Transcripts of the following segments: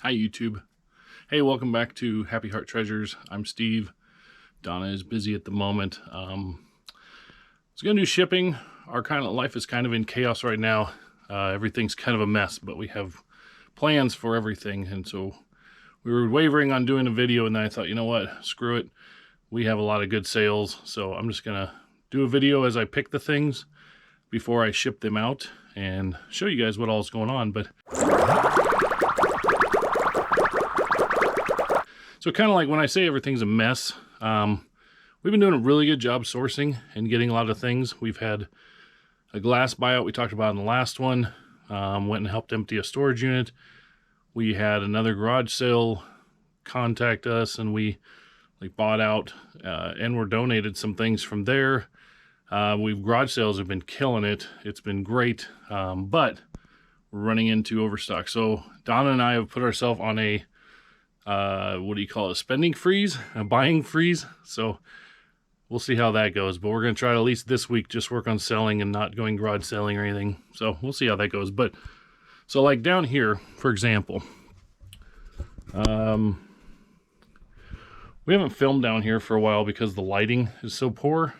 Hi YouTube. Hey, welcome back to Happy Heart Treasures. I'm Steve. Donna is busy at the moment. I was gonna do shipping. Our kind of life is kind of in chaos right now. Everything's kind of a mess, but we have plans for everything, and so we were wavering on doing a video, and then I thought, you know what, screw it. We have a lot of good sales, so I'm just gonna do a video as I pick the things before I ship them out and show you guys what all is going on. But so kind of like when I say everything's a mess, we've been doing a really good job sourcing and getting a lot of things. We've had a glass buyout we talked about in the last one. Went and helped empty a storage unit. We had another garage sale contact us, and we bought out and were donated some things from there. Garage sales have been killing it. It's been great, but we're running into overstock. So Donna and I have put ourselves on a what do you call it, a spending freeze, a buying freeze. So we'll see how that goes, but we're going to try to at least this week just work on selling and not going garage selling or anything. So we'll see how that goes. But so like down here, for example, we haven't filmed down here for a while because the lighting is so poor,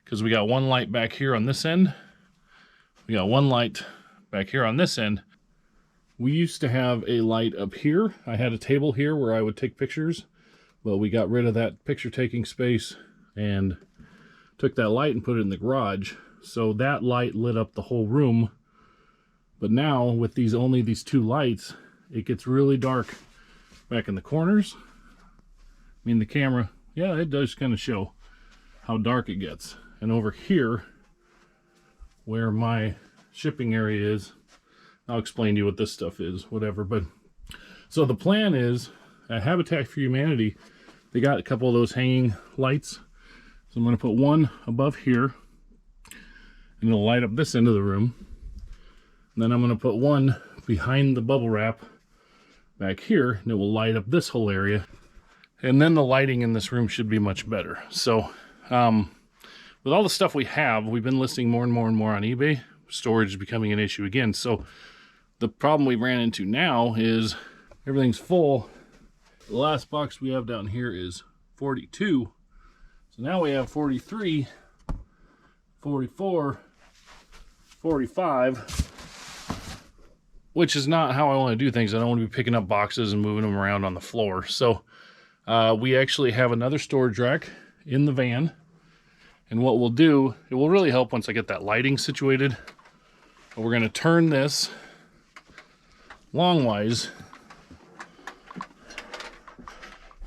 because we got one light back here on this end. We got one light back here on this end. We used to have a light up here. I had a table here where I would take pictures, but we got rid of that picture taking space and took that light and put it in the garage. So that light lit up the whole room. But now with only these two lights, it gets really dark back in the corners. I mean, the camera, yeah, it does kind of show how dark it gets. And over here, where my shipping area is, I'll explain to you what this stuff is, whatever. But so the plan is, at Habitat for Humanity, they got a couple of those hanging lights. So I'm going to put one above here, and it'll light up this end of the room. And then I'm going to put one behind the bubble wrap back here, and it will light up this whole area. And then the lighting in this room should be much better. So with all the stuff we have, we've been listing more and more and more on eBay. Storage is becoming an issue again. So the problem we ran into now is everything's full. The last box we have down here is 42. So now we have 43, 44, 45, which is not how I want to do things. I don't want to be picking up boxes and moving them around on the floor. So we actually have another storage rack in the van. And what we'll do, it will really help once I get that lighting situated. But we're going to turn this longwise,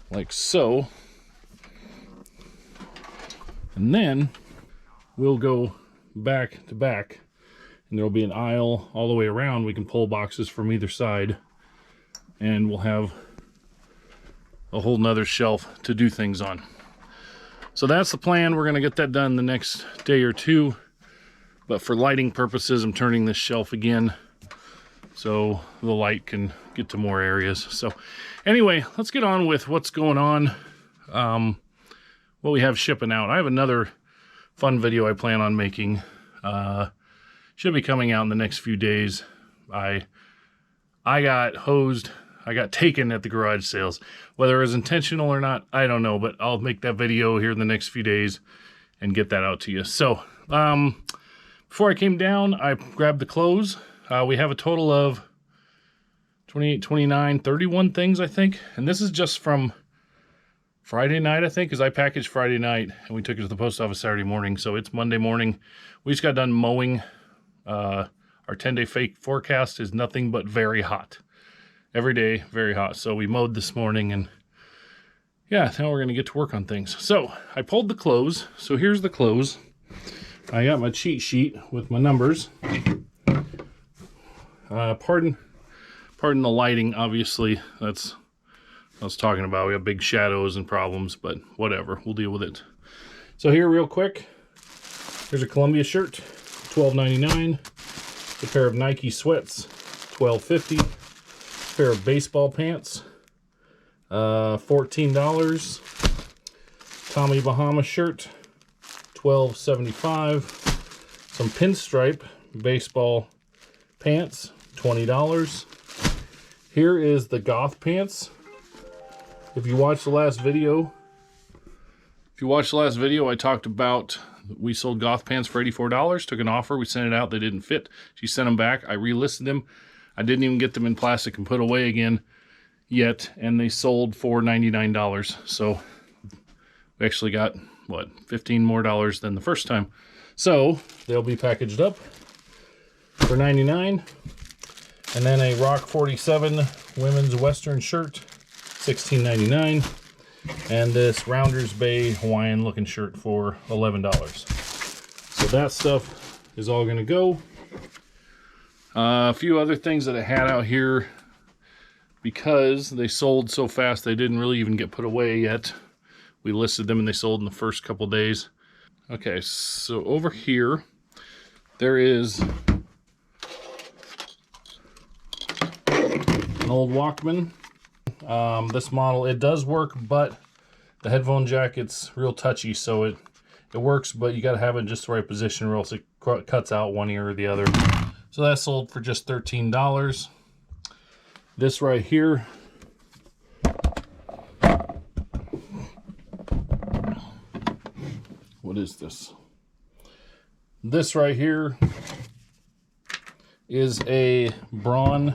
like so. And then we'll go back to back, and there'll be an aisle all the way around. We can pull boxes from either side, and we'll have a whole nother shelf to do things on. So that's the plan. We're going to get that done the next day or two. But for lighting purposes, I'm turning this shelf again so the light can get to more areas. So anyway, let's get on with what's going on, what we have shipping out. I have another fun video I plan on making. Should be coming out in the next few days. I got hosed. I got taken at the garage sales. Whether it was intentional or not, I don't know, but I'll make that video here in the next few days and get that out to you. So before I came down, I grabbed the clothes. We have a total of 28, 29, 31 things, I think. And this is just from Friday night, I think, because I packaged Friday night and we took it to the post office Saturday morning. So it's Monday morning. We just got done mowing. Our 10-day fake forecast is nothing but very hot. Every day, very hot. So we mowed this morning, and yeah, now we're going to get to work on things. So I pulled the clothes. So here's the clothes. I got my cheat sheet with my numbers. Pardon the lighting, obviously. That's what I was talking about. We have big shadows and problems, but whatever. We'll deal with it. So here, real quick, here's a Columbia shirt, $12.99. A pair of Nike sweats, $12.50. Pair of baseball pants, $14. Tommy Bahama shirt, $12.75. Some pinstripe baseball pants, $20. Here is the goth pants. If you watched the last video, I talked about we sold goth pants for $84. Took an offer. We sent it out. They didn't fit. She sent them back. I relisted them. I didn't even get them in plastic and put away again yet, and they sold for $99. So we actually got, what, $15 more than the first time. So they'll be packaged up for $99. And then a Rock 47 women's Western shirt, $16.99. And this Rounders Bay Hawaiian looking shirt for $11. So that stuff is all gonna go. A few other things that I had out here, because they sold so fast, they didn't really even get put away yet. We listed them and they sold in the first couple days. Okay, so over here, there is an old Walkman. This model, it does work, but the headphone jack, it's real touchy, so it works, but you gotta have it in just the right position or else it cuts out one ear or the other. So that sold for just $13. This right here, what is this? This right here is a Braun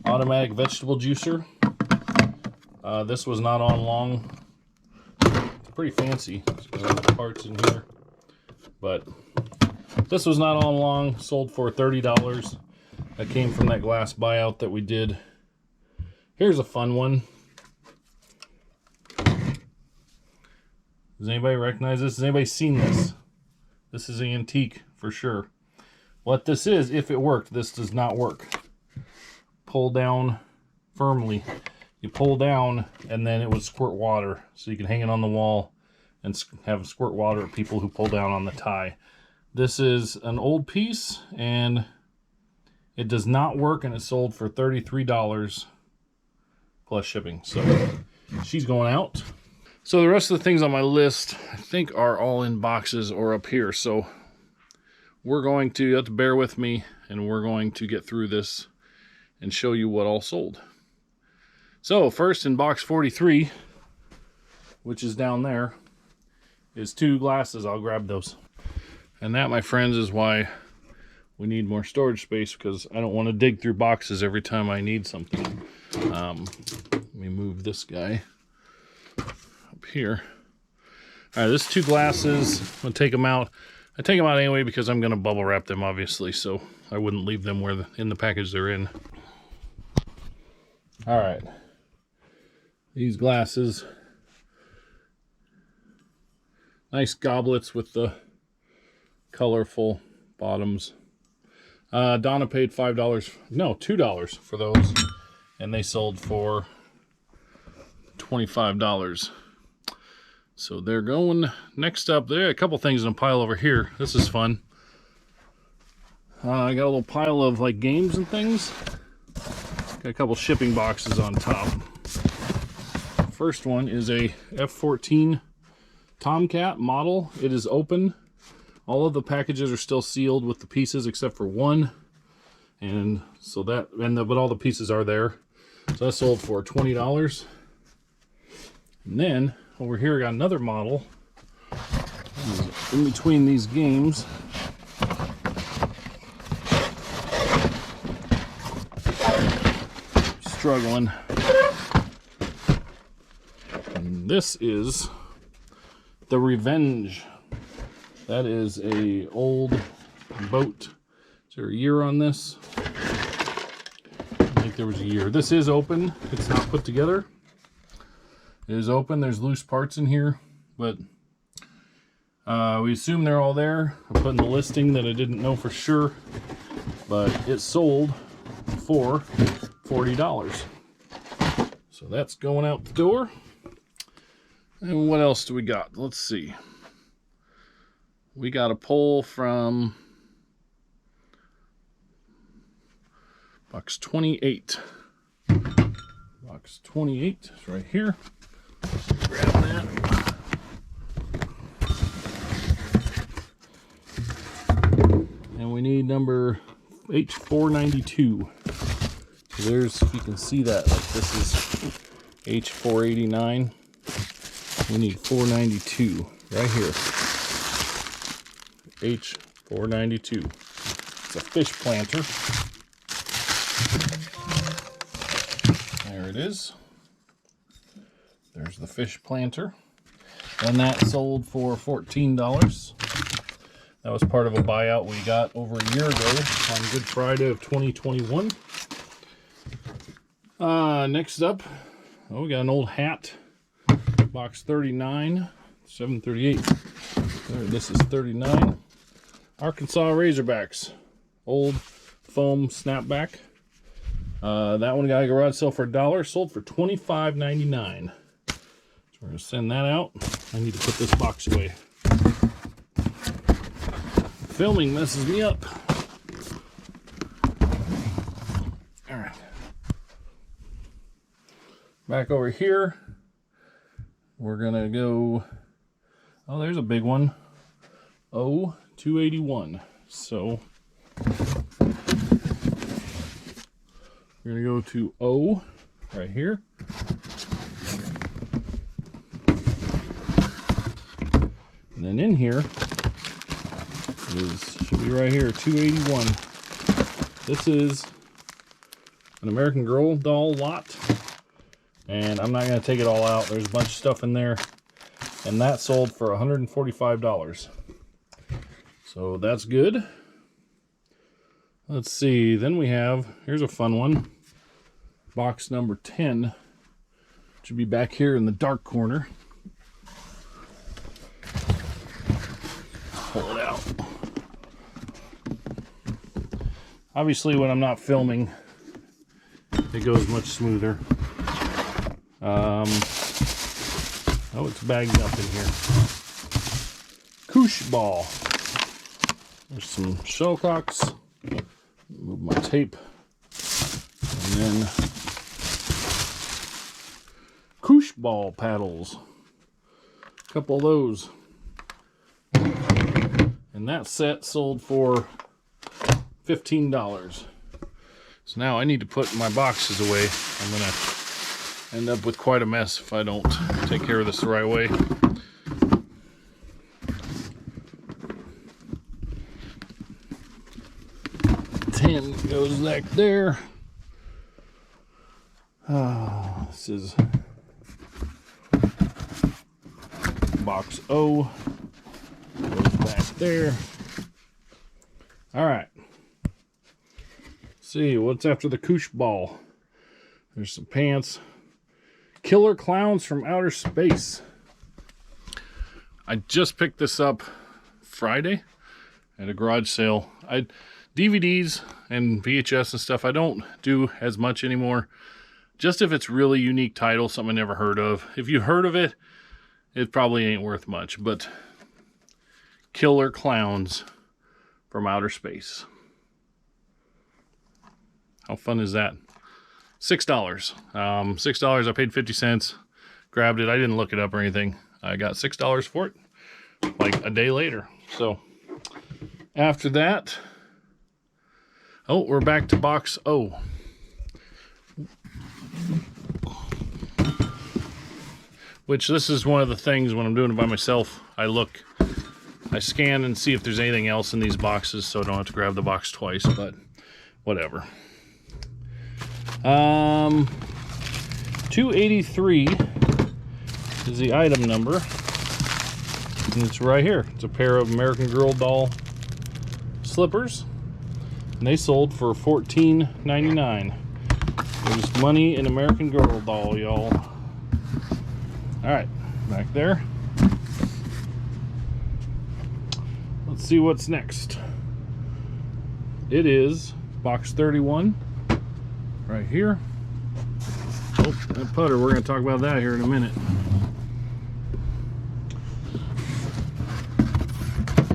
automatic vegetable juicer. This was not on long. It's pretty fancy. There's parts in here, but this was not on long. Sold for $30. That came from that glass buyout that we did. Here's a fun one. Does anybody recognize this? Has anybody seen this? This is an antique for sure. What this is, if it worked, this does not work. Pull down firmly. You pull down and then it would squirt water. So you can hang it on the wall and have squirt water at people who pull down on the tie. This is an old piece and it does not work, and it sold for $33 plus shipping. So she's going out. So the rest of the things on my list, I think, are all in boxes or up here. So we're going to, you have to bear with me, and we're going to get through this and show you what all sold. So first, in box 43, which is down there, is 2 glasses. I'll grab those. And that, my friends, is why we need more storage space, because I don't want to dig through boxes every time I need something. Let me move this guy up here. All right, this 2 glasses, I'm gonna take them out. I take them out anyway because I'm gonna bubble wrap them, obviously, so I wouldn't leave them where in the package they're in. All right, these glasses, nice goblets with the colorful bottoms. Donna paid $2 for those, and they sold for $25. So they're going. Next up, there are a couple things in a pile over here. This is fun. I got a little pile of like games and things. Got a couple shipping boxes on top. First one is a F-14 Tomcat model. It is open. All of the packages are still sealed with the pieces except for one, and so that but all the pieces are there. So that sold for $20. And then over here, I got another model in between these games. Struggling. And this is the Revenge. That is a old boat. Is there a year on this? I think there was a year. This is open. It's not put together. It is open. There's loose parts in here, but we assume they're all there. I put in the listing that I didn't know for sure, but it sold for $40. So that's going out the door. And what else do we got? Let's see. We got a poll from box 28. Box 28 is right here. Grab that. And we need number H492. There's, you can see that, like this is H489. We need 492 right here. H492. It's a fish planter. There it is. There's the fish planter. And that sold for $14. That was part of a buyout we got over a year ago on Good Friday of 2021. Next up, we got an old hat. Box 39, 738. This is 39. Arkansas Razorbacks. Old foam snapback. That one got a garage sale for $1. Sold for $25.99. So we're going to send that out. I need to put this box away. Filming messes me up. Alright. Back over here. We're gonna go, oh, there's a big one. Oh, 281. So we're gonna go to O right here. And then in here should be right here, 281. This is an American Girl doll lot. And I'm not going to take it all out. There's a bunch of stuff in there. And that sold for $145. So that's good. Let's see. Then we have, here's a fun one. Box number 10. Should be back here in the dark corner. Pull it out. Obviously, when I'm not filming, it goes much smoother. Oh, it's bagged up in here. Koosh ball. There's some shuttlecocks. Move my tape. And then koosh ball paddles. A couple of those. And that set sold for $15. So now I need to put my boxes away. I'm going to end up with quite a mess if I don't take care of this the right way. $10 goes back there. This is box O. Goes back there. All right. Let's see what's after the koosh ball. There's some pants. Killer Clowns from Outer Space. I just picked this up Friday at a garage sale. DVDs and VHS and stuff I don't do as much anymore. Just if it's really unique title, something I never heard of. If you heard of it, it probably ain't worth much. But Killer Clowns from Outer Space. How fun is that? $6. $6. I paid 50 cents. Grabbed it. I didn't look it up or anything. I got $6 for it like a day later. So after that, oh, we're back to box O. Which this is one of the things when I'm doing it by myself. I scan and see if there's anything else in these boxes so I don't have to grab the box twice, but whatever. 283 is the item number, and it's right here. It's a pair of American Girl doll slippers, and they sold for $14.99. There's money in American Girl doll, y'all. All right, back there. Let's see what's next. It is box 31. Right here. Oh, that putter, we're going to talk about that here in a minute.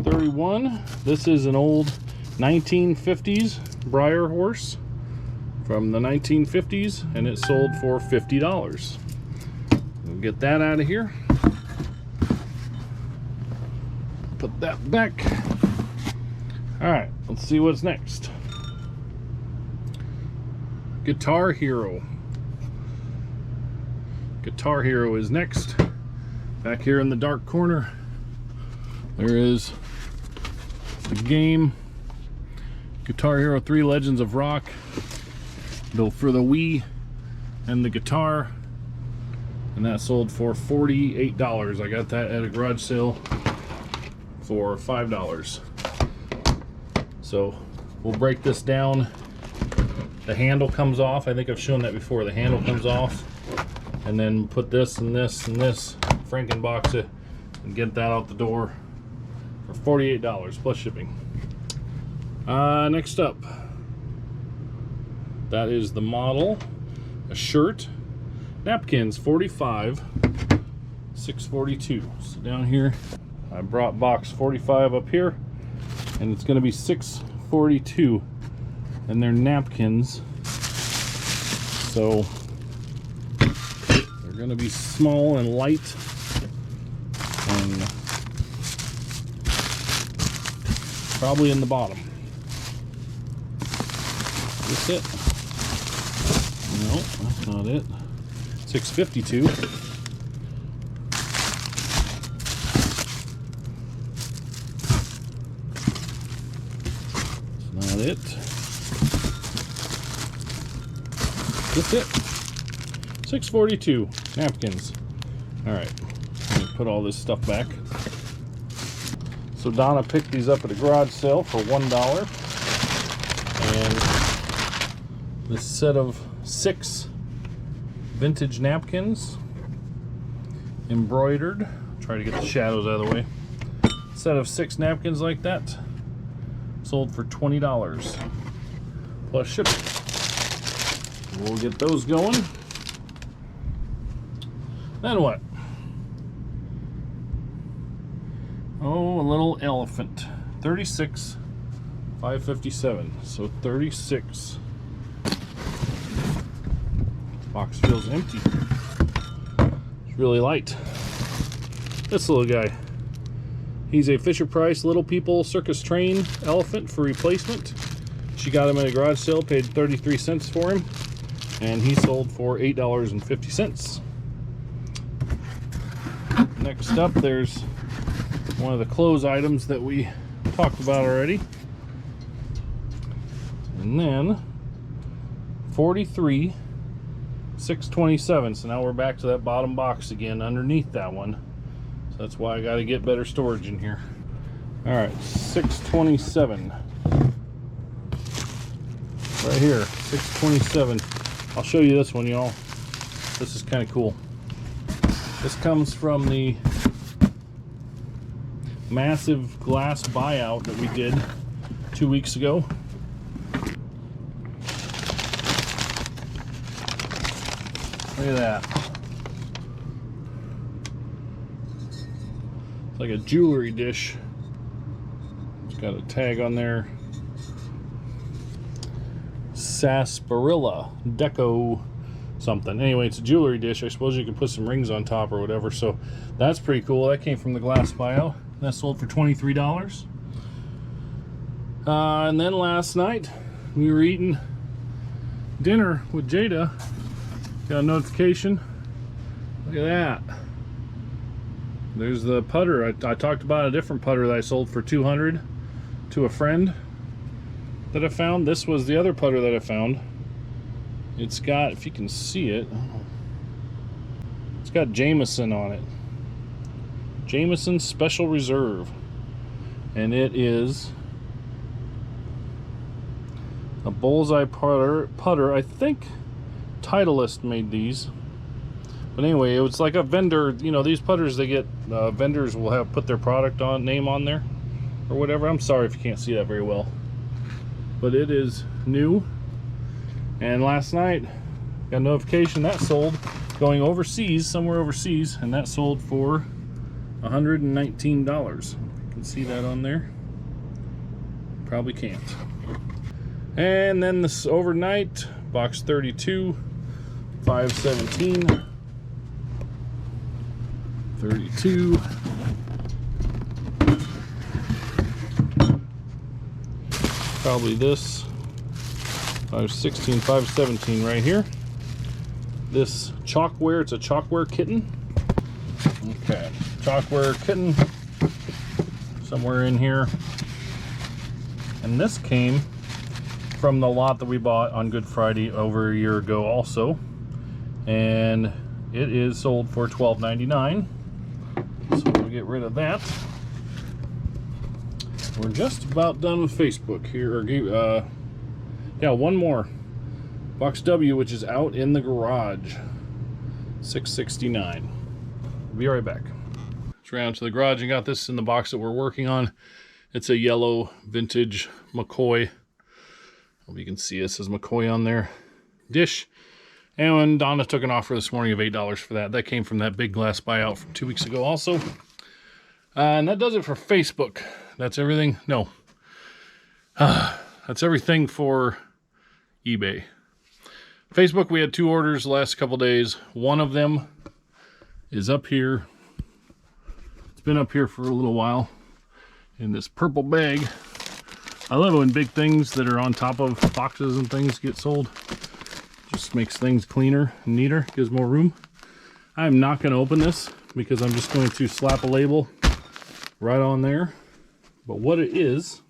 31. This is an old 1950s Breyer horse from the 1950s, and it sold for $50. We'll get that out of here. Put that back. All right, let's see what's next. Guitar Hero. Guitar Hero is next. Back here in the dark corner, there is the game Guitar Hero 3 Legends of Rock, built for the Wii and the guitar, and that sold for $48. I got that at a garage sale for $5. So we'll break this down. The handle comes off. I think I've shown that before. The handle comes off, and then put this and this and this, Frankenbox it, and get that out the door for $48 plus shipping. Next up, that is the model, a shirt, napkins, 45, $6.42. So down here, I brought box 45 up here, and it's going to be $6.42, and they're napkins, so they're going to be small and light, and probably in the bottom. Is this it? No, that's not it. $6.52. That's not it. That's it. $6.42 napkins. All right, let me put all this stuff back. So Donna picked these up at a garage sale for $1, and this set of 6 vintage napkins, embroidered. Try to get the shadows out of the way. Set of 6 napkins like that sold for $20 plus shipping. We'll get those going. Then what? Oh, a little elephant. 36, $5.57. So 36. Box feels empty. It's really light. This little guy. He's a Fisher-Price Little People Circus Train elephant for replacement. She got him at a garage sale, paid 33 cents for him, and he sold for $8.50. Next up, there's one of the clothes items that we talked about already. And then 43, $6.27. So now we're back to that bottom box again underneath that one. So that's why I got to get better storage in here. All right, $6.27. Right here, $6.27. I'll show you this one, y'all. This is kind of cool. This comes from the massive glass buyout that we did 2 weeks ago. Look at that. It's like a jewelry dish. It's got a tag on there. Sarsaparilla Deco something. Anyway, it's a jewelry dish. I suppose you can put some rings on top or whatever. So that's pretty cool. That came from the glass buyout. That sold for $23. And then last night we were eating dinner with Jada. Got a notification. Look at that. There's the putter. I talked about a different putter that I sold for $200 to a friend that I found. This was the other putter that I found. It's got, if you can see it, it's got Jameson on it. Jameson Special Reserve. And it is a bullseye putter. I think Titleist made these. But anyway, it was like a vendor, you know, these putters they get, vendors will have put their product name on there or whatever. I'm sorry if you can't see that very well. But it is new. And last night, got a notification that sold, going overseas, somewhere overseas, and that sold for $119. You can see that on there. Probably can't. And then this overnight, box 32, $5.17. 32. Probably this. 516, 517 right here. This chalkware, it's a chalkware kitten. Okay, chalkware kitten somewhere in here. And this came from the lot that we bought on Good Friday over a year ago also. And it is sold for $12.99. So we'll get rid of that. We're just about done with Facebook here. Yeah, one more. Box W, which is out in the garage. $6.69. Be right back. Just ran out to the garage and got this in the box that we're working on. It's a yellow vintage McCoy. Hope you can see it says McCoy on there. Dish. And Donna took an offer this morning of $8 for that. That came from that big glass buyout from 2 weeks ago also. And that does it for Facebook. That's everything. No. That's everything for eBay. Facebook, we had 2 orders the last couple days. One of them is up here. It's been up here for a little while in this purple bag. I love it when big things that are on top of boxes and things get sold. Just makes things cleaner and neater, gives more room. I'm not going to open this because I'm just going to slap a label right on there. But what it is,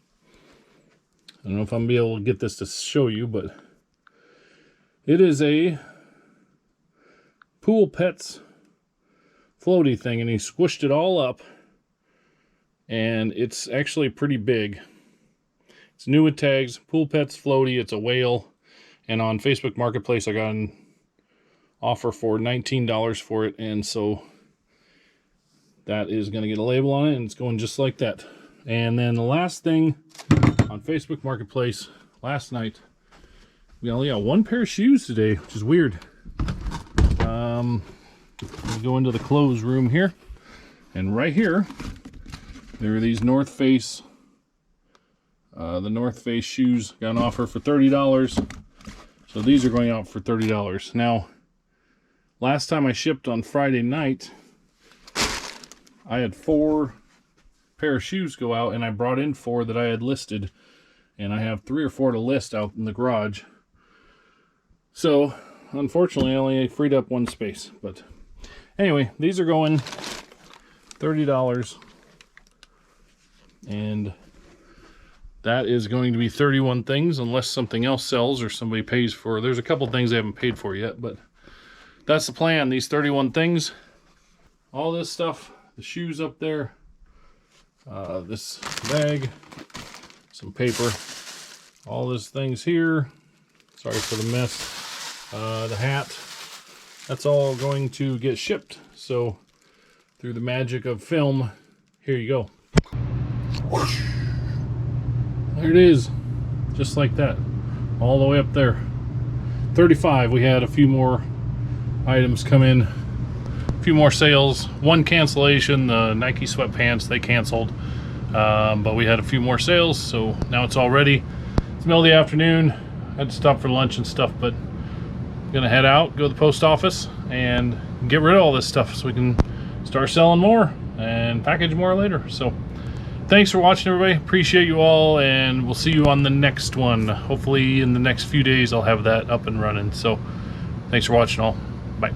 I don't know if I'm going to be able to get this to show you, but it is a Pool Pets floaty thing, and he squished it all up, and it's actually pretty big. It's new with tags, Pool Pets floaty. It's a whale, and on Facebook Marketplace I got an offer for $19 for it, and so that is going to get a label on it, and it's going just like that. And then the last thing on Facebook Marketplace last night, we only got 1 pair of shoes today, which is weird. We go into the clothes room here, and right here there are these North Face. The North Face shoes got an offer for $30. So these are going out for $30. Now, last time I shipped on Friday night, I had 4 pair of shoes go out, and I brought in 4 that I had listed, and I have 3 or 4 to list out in the garage. So unfortunately I only freed up 1 space, but anyway, these are going $30, and that is going to be 31 things unless something else sells or somebody pays for. There's a couple things they haven't paid for yet, but that's the plan. These 31 things, all this stuff, the shoes up there, this bag, some paper, all these things here. Sorry for the mess. The hat, that's all going to get shipped. So through the magic of film, here you go. Whoosh. There it is, just like that, all the way up there. 35. We had a few more items come in, a few more sales, 1 cancellation. The Nike sweatpants, they canceled, but we had a few more sales, so now it's all ready. It's the middle of the afternoon. I had to stop for lunch and stuff, but I'm gonna head out, go to the post office, and get rid of all this stuff so we can start selling more and package more later. So thanks for watching, everybody. Appreciate you all, and we'll see you on the next one. Hopefully in the next few days I'll have that up and running. So thanks for watching all. Bye.